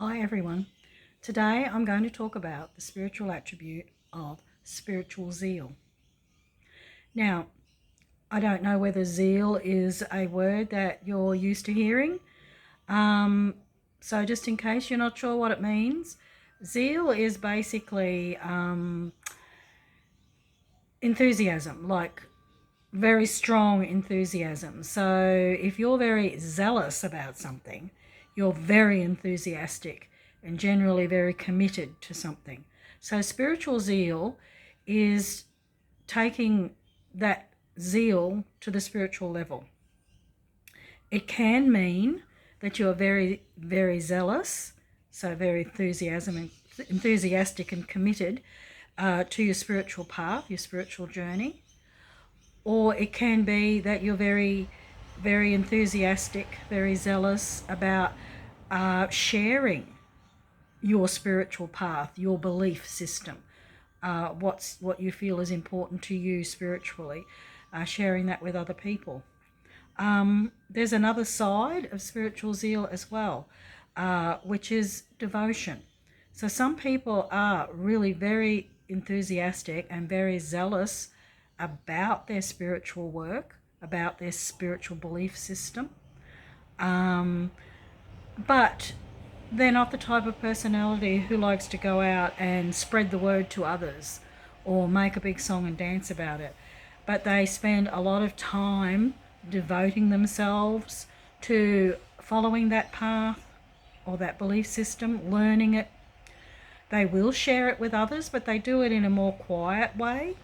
Hi everyone. Today I'm going to talk about the spiritual attribute of spiritual zeal. Now, I don't know whether zeal is a word that you're used to hearing. So just in case you're not sure what it means, zeal is basically enthusiasm, like very strong enthusiasm. So if you're very zealous about something, you're very enthusiastic and generally very committed to something. So spiritual zeal is taking that zeal to the spiritual level. It can mean that you're very, very zealous, so very enthusiastic and committed to your spiritual path, your spiritual journey. Or it can be that you're very, very enthusiastic, very zealous about sharing your spiritual path, your belief system, what you feel is important to you spiritually, sharing that with other people. There's another side of spiritual zeal as well, which is devotion. So some people are really very enthusiastic and very zealous about their spiritual work, about their spiritual belief system. But they're not the type of personality who likes to go out and spread the word to others or make a big song and dance about it. But they spend a lot of time devoting themselves to following that path or that belief system, learning it. They will share it with others, but they do it in a more quiet way.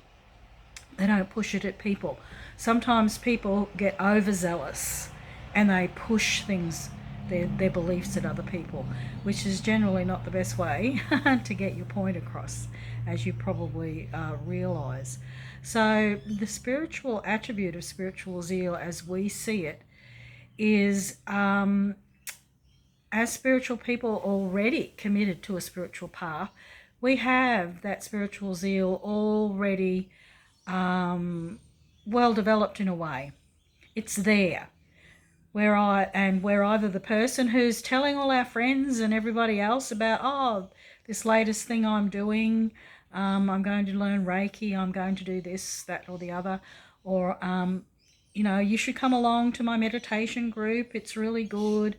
They don't push it at people. Sometimes people get overzealous and they push things, their beliefs at other people, which is generally not the best way to get your point across, as you probably realise. So the spiritual attribute of spiritual zeal as we see it is as spiritual people already committed to a spiritual path, we have that spiritual zeal already well developed in a way. It's there. We're either the person who's telling all our friends and everybody else about, this latest thing I'm doing, I'm going to learn Reiki, I'm going to do this, that, or the other, or you should come along to my meditation group, it's really good,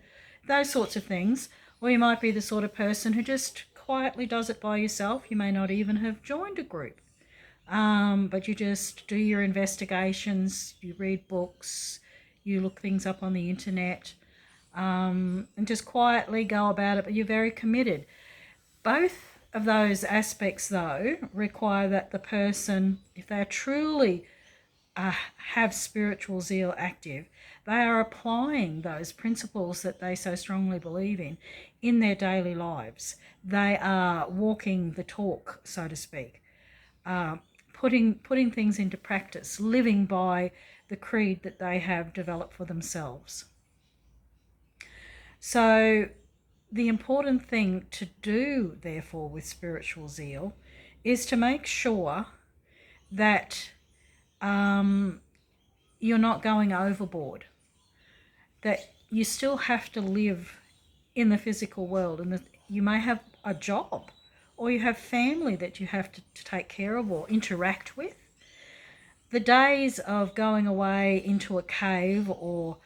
those sorts of things. Or you might be the sort of person who just quietly does it by yourself. You may not even have joined a group, but you just do your investigations, you read books, you look things up on the internet, and just quietly go about it, but you're very committed. Both of those aspects, though, require that the person, if they're truly have spiritual zeal active, they are applying those principles that they so strongly believe in their daily lives. They are walking the talk, so to speak, putting things into practice, living by the creed that they have developed for themselves. So the important thing to do, therefore, with spiritual zeal is to make sure that you're not going overboard, that you still have to live in the physical world, and that you may have a job or you have family that you have to take care of or interact with. The days of going away into a cave or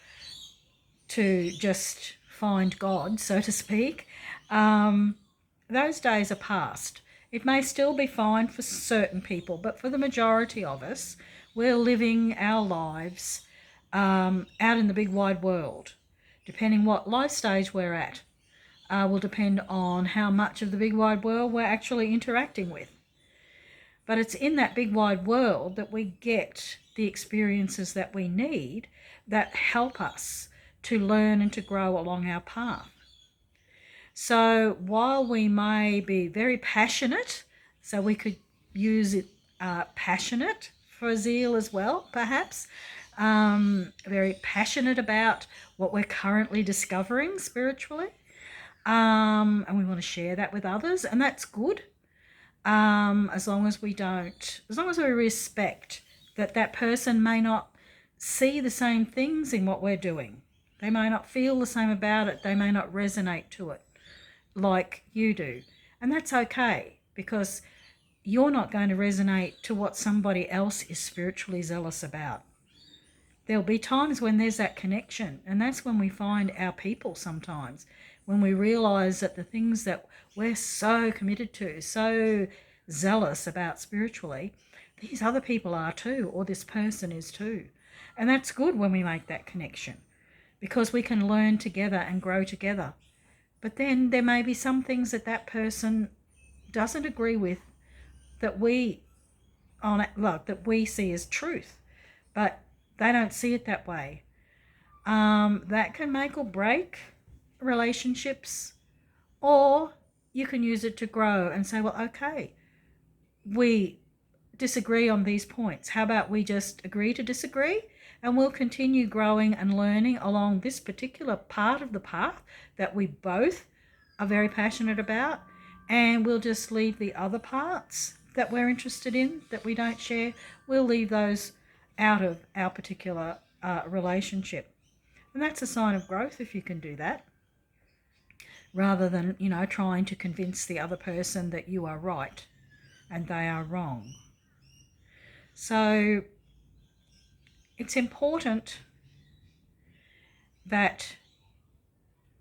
to just find God, so to speak, those days are past. It may still be fine for certain people, but for the majority of us, we're living our lives out in the big wide world. Depending what life stage we're at, will depend on how much of the big wide world we're actually interacting with. But it's in that big wide world that we get the experiences that we need that help us to learn and to grow along our path. So while we may be very passionate, so we could use it passionate for zeal as well, perhaps, very passionate about what we're currently discovering spiritually, and we want to share that with others, and that's good, as long as we respect that person may not see the same things in what we're doing. They may not feel the same about it. They may not resonate to it. like you do. And that's okay, because you're not going to resonate to what somebody else is spiritually zealous about. There'll be times when there's that connection, and that's when we find our people sometimes, when we realise that the things that we're so committed to, so zealous about spiritually, these other people are too, or this person is too. And that's good when we make that connection, because we can learn together and grow together. But then there may be some things that that person doesn't agree with, that we see as truth, but they don't see it that way. That can make or break relationships, or you can use it to grow and say, well, okay, we disagree on these points. How about we just agree to disagree, and we'll continue growing and learning along this particular part of the path that we both are very passionate about, and we'll just leave the other parts that we're interested in that we don't share, we'll leave those out of our particular relationship. And that's a sign of growth if you can do that, rather than, trying to convince the other person that you are right and they are wrong. So it's important that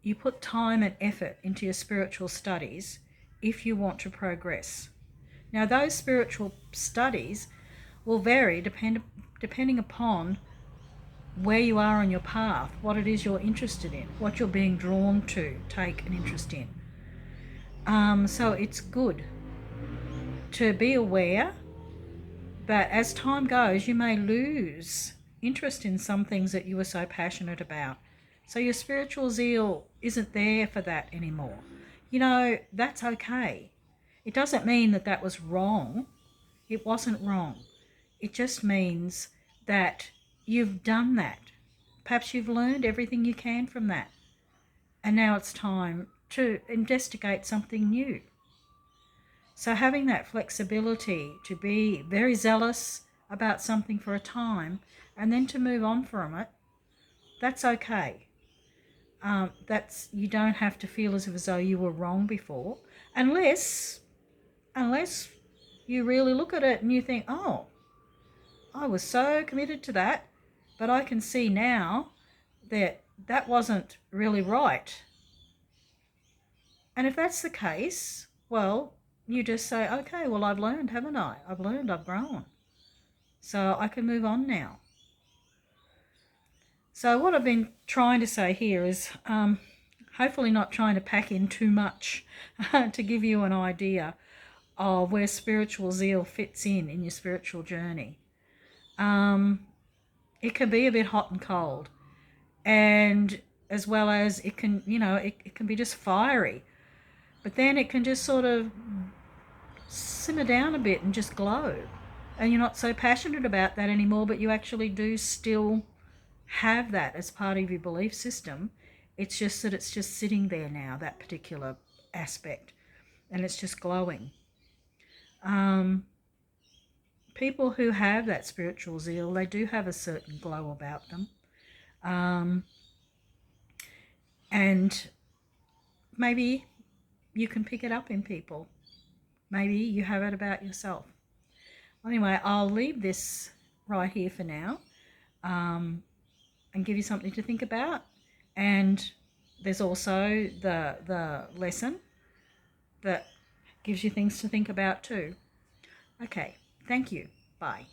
you put time and effort into your spiritual studies if you want to progress. Now, those spiritual studies will vary depending upon where you are on your path, what it is you're interested in, what you're being drawn to take an interest in. So it's good to be aware that as time goes, you may lose interest in some things that you were so passionate about. So your spiritual zeal isn't there for that anymore. That's okay. It doesn't mean that that was wrong. It wasn't wrong. It just means that you've done that. Perhaps you've learned everything you can from that. And now it's time to investigate something new. So having that flexibility to be very zealous about something for a time and then to move on from it, that's okay. You don't have to feel as though you were wrong before, unless you really look at it and you think, oh, I was so committed to that, but I can see now that that wasn't really right. And if that's the case, well, you just say, okay, well, I've learned, haven't I? I've learned, I've grown. So I can move on now. So what I've been trying to say here is hopefully not trying to pack in too much to give you an idea of where spiritual zeal fits in your spiritual journey. It can be a bit hot and cold, and as well as it can, it can be just fiery, but then it can just sort of simmer down a bit and just glow, and you're not so passionate about that anymore, but you actually do still have that as part of your belief system. It's just that it's just sitting there now, that particular aspect, and it's just glowing. People who have that spiritual zeal, they do have a certain glow about them. And maybe you can pick it up in people. Maybe you have it about yourself. Anyway, I'll leave this right here for now, and give you something to think about. And there's also the lesson that gives you things to think about too. Okay, thank you. Bye.